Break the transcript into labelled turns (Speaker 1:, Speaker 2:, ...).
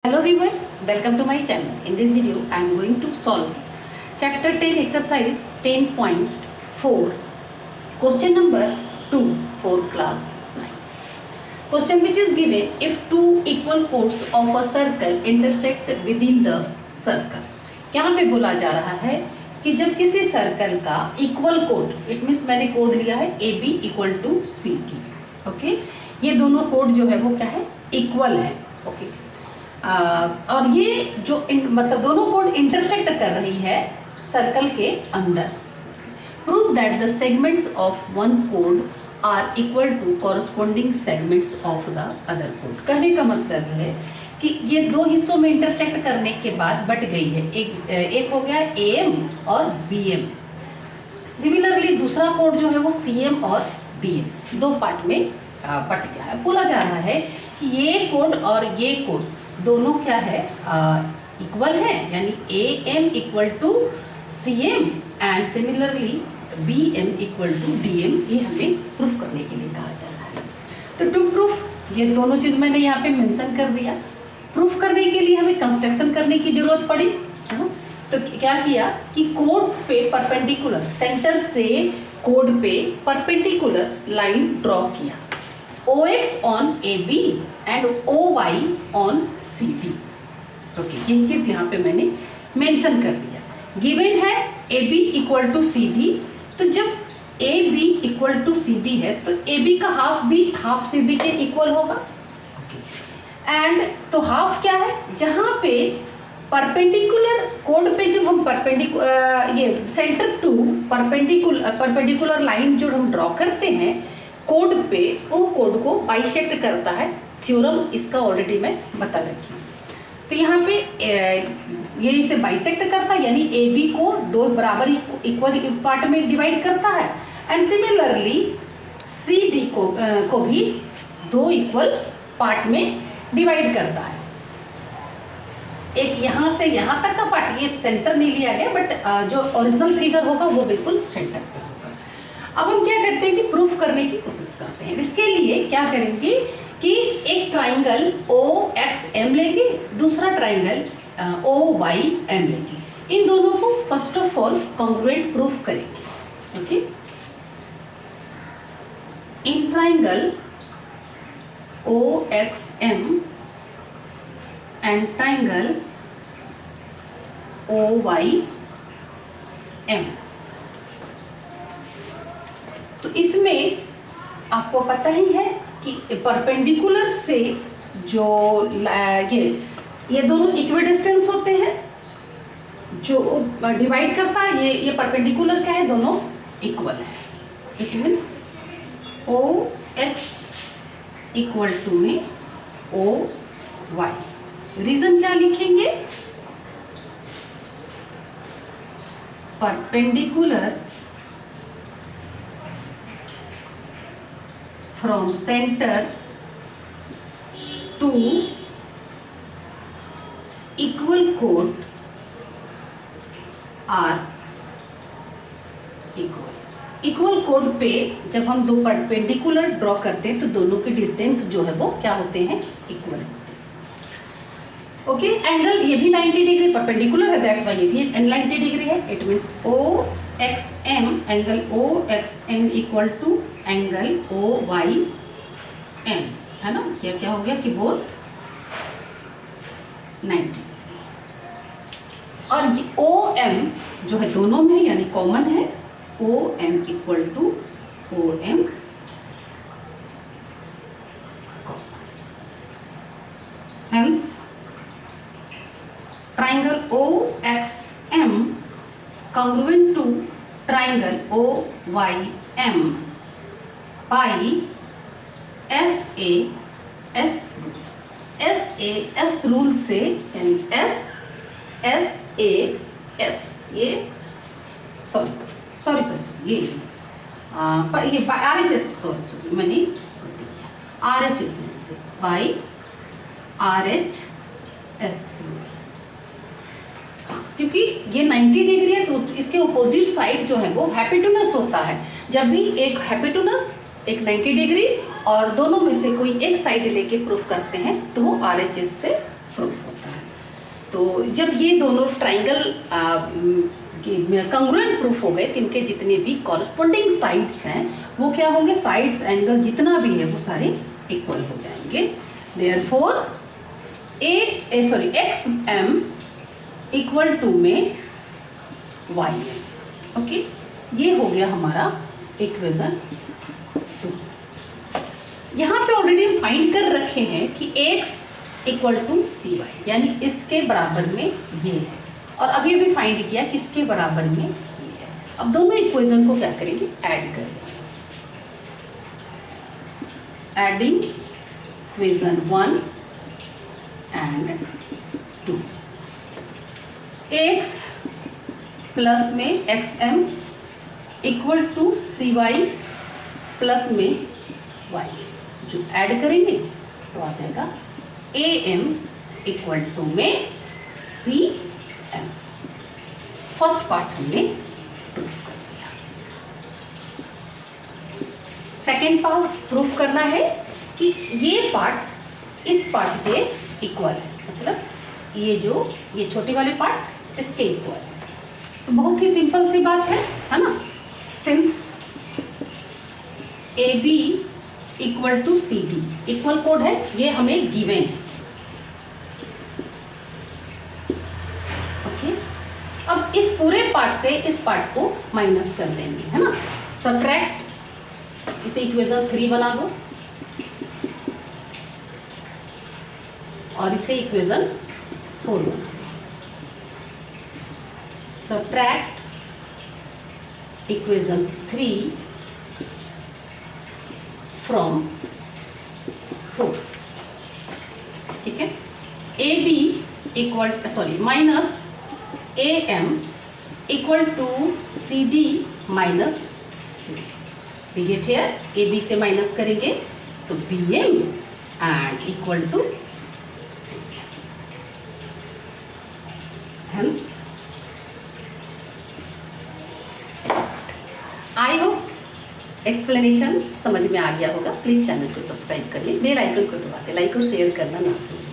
Speaker 1: Hello viewers, welcome to my channel. In this video, I am going to solve chapter 10 exercise 10.4 question number 2 for class 9. Question which is given, if two equal chords of a circle intersect within the circle. यहाँ पे बोला जा रहा है कि जब किसी circle का इक्वल कोड, इट मीन्स मैंने कोड लिया है AB equal to CD. Okay, ये दोनों कोड जो है वो क्या है, इक्वल है. ओके, और ये जो मतलब दोनों कोड इंटरसेक्ट कर रही है सर्कल के अंदर. Prove that the segments of one code are equal to corresponding segments of the other code. कहने का मतलब है कि ये दो हिस्सों में इंटरसेक्ट करने के बाद बट गई है. एक हो गया AM और BM. सिमिलरली दूसरा कोड जो है वो CM और DM दो पार्ट में बट गया है. बोला जा रहा है कि ये कोड और ये कोड दोनों क्या है, इक्वल है, यानी AM equal to CM and similarly BM equal to DM. ये हमें प्रूफ करने के लिए कहा जा रहा है. तो टू प्रूफ ये दोनों चीज़ मैंने यहाँ पे मेंशन कर दिया. प्रूफ करने के लिए हमें कंस्ट्रक्शन करने की जरूरत पड़ी. तो क्या किया कि कोड पे परपेंडिकुलर, सेंटर से कोड पे परपेंडिकुलर लाइन ड्रॉ किया. OX on AB and OY on CD. Okay, यही चीज़ यहाँ पे मैंने मेंशन कर दिया. गिवन है AB इक्वल टू CD. तो जब AB इक्वल टू CD है तो AB का हाफ भी हाफ CD के इक्वल होगा. एंड तो हाफ क्या है, जहाँ पे परपेंडिकुलर कोड पे जब हम ये सेंटर टू परपेंडिकुलर लाइन जो हम ड्रॉ करते हैं कोड पे, वो कोड को बाइसेक्ट करता है. थ्योरम इसका ऑलरेडी मैं बता रखी हूँ. तो यहाँ पे ये इसे बाइसेक्ट करता है, यानी AB को दो बराबर इक्वल पार्ट में डिवाइड करता है. एंड सिमिलरली CD को भी दो इक्वल पार्ट में डिवाइड करता है. एक यहाँ से यहाँ तक का पार्ट, ये सेंटर नहीं लिया गया, बट जो ओरिजिनल फिगर होगा वो बिल्कुल सेंटर पे होगा. अब हम क्या करते हैं कि प्रूफ करने की कोशिश करते हैं. इसके लिए क्या करेंगे कि एक ट्राइंगल OXM लेंगे, दूसरा ट्राइंगल OYM लेंगे. इन दोनों को first of all congruent proof करेंगे. Okay, in triangle OXM and triangle OYM. तो इसमें आपको पता ही है कि परपेंडिकुलर से जो ये दोनों इक्विडिस्टेंस होते हैं, जो डिवाइड करता है, ये परपेंडिकुलर क्या है, दोनों इक्वल है. It means OX equal to में OY. रीजन क्या लिखेंगे, perpendicular from center to equal chord are equal. Equal कोड पे जब हम दो परपेंडिकुलर ड्रॉ करते हैं तो दोनों के डिस्टेंस जो है वो क्या होते हैं, इक्वल होते हैं. ओके, एंगल ये भी 90 डिग्री परपेंडिकुलर है, दैट्स वाई ये भी 90 डिग्री है. It means OXM angle OXM equal to angle OYM है ना. क्या क्या हो गया कि बोथ 90. और ये OM जो है दोनों में यानी कॉमन है, OM equal to OM. Hence triangle OXM congruent to triangle OYM by SAS rule से, यानी SAS ये सॉरी ये पर ये RHS सॉरी मैंने RHS से बाई RHS रूल, क्योंकि ये 90 डिग्री है तो इसके अपोजिट साइड जो है वो हाइपोटेन्यूस होता है. जब भी एक हाइपोटेन्यूस एक 90 डिग्री और दोनों में से कोई एक साइड लेके प्रूफ करते हैं तो वो RHS से प्रूफ होता है. तो जब ये दोनों ट्राइंगल कंग्रुएंट प्रूफ हो गए तो इनके जितने भी कॉरस्पॉन्डिंग साइड्स हैं वो क्या होंगे, साइड्स एंगल जितना भी है वो सारे इक्वल हो जाएंगे। Therefore X M equal to में वाई एम। ओके, ये हो गया हमारा इक्वेशन 2। यहाँ पे ऑलरेडी हम फाइंड कर रखे हैं कि x equal to C Y, यानी इसके बराबर में ये है, और अभी अभी फाइंड किया कि इसके बराबर में ये है। अब दोनों इक्वेशन को क्या करेंगे, ऐड करेंगे। Adding equation 1 and 2, x plus में X M equal to C Y plus में वाई, जो ऐड करेंगे तो आ जाएगा ए एम इक्वल टू में सी एम। फर्स्ट पार्ट हमने प्रूफ कर दिया। सेकेंड पार्ट प्रूफ करना है कि ये पार्ट इस पार्ट के इक्वल है, मतलब ये छोटे वाले पार्ट इसके इक्वल है। तो बहुत ही सिंपल सी बात है ना। Since A B equal to C D, equal कोड है, ये हमें गिवन है। ओके, अब इस पूरे पार्ट से इस पार्ट को माइनस कर देंगे, है ना। सब्ट्रैक्ट, इसे इक्वेशन 3 बना दो और इसे इक्वेशन 4 बना दो। सब्ट्रैक्ट इक्वेशन 3 फ्रॉम 4, ठीक है। A B equal minus A M equal to C D minus C. We get here, A B से माइनस करेंगे तो B M and equal to hence. I hope explanation समझ में आ गया होगा। प्लीज़ चैनल को सब्सक्राइब करिए, बेल आइकन को दबा दें, लाइक और शेयर करना ना भूलें।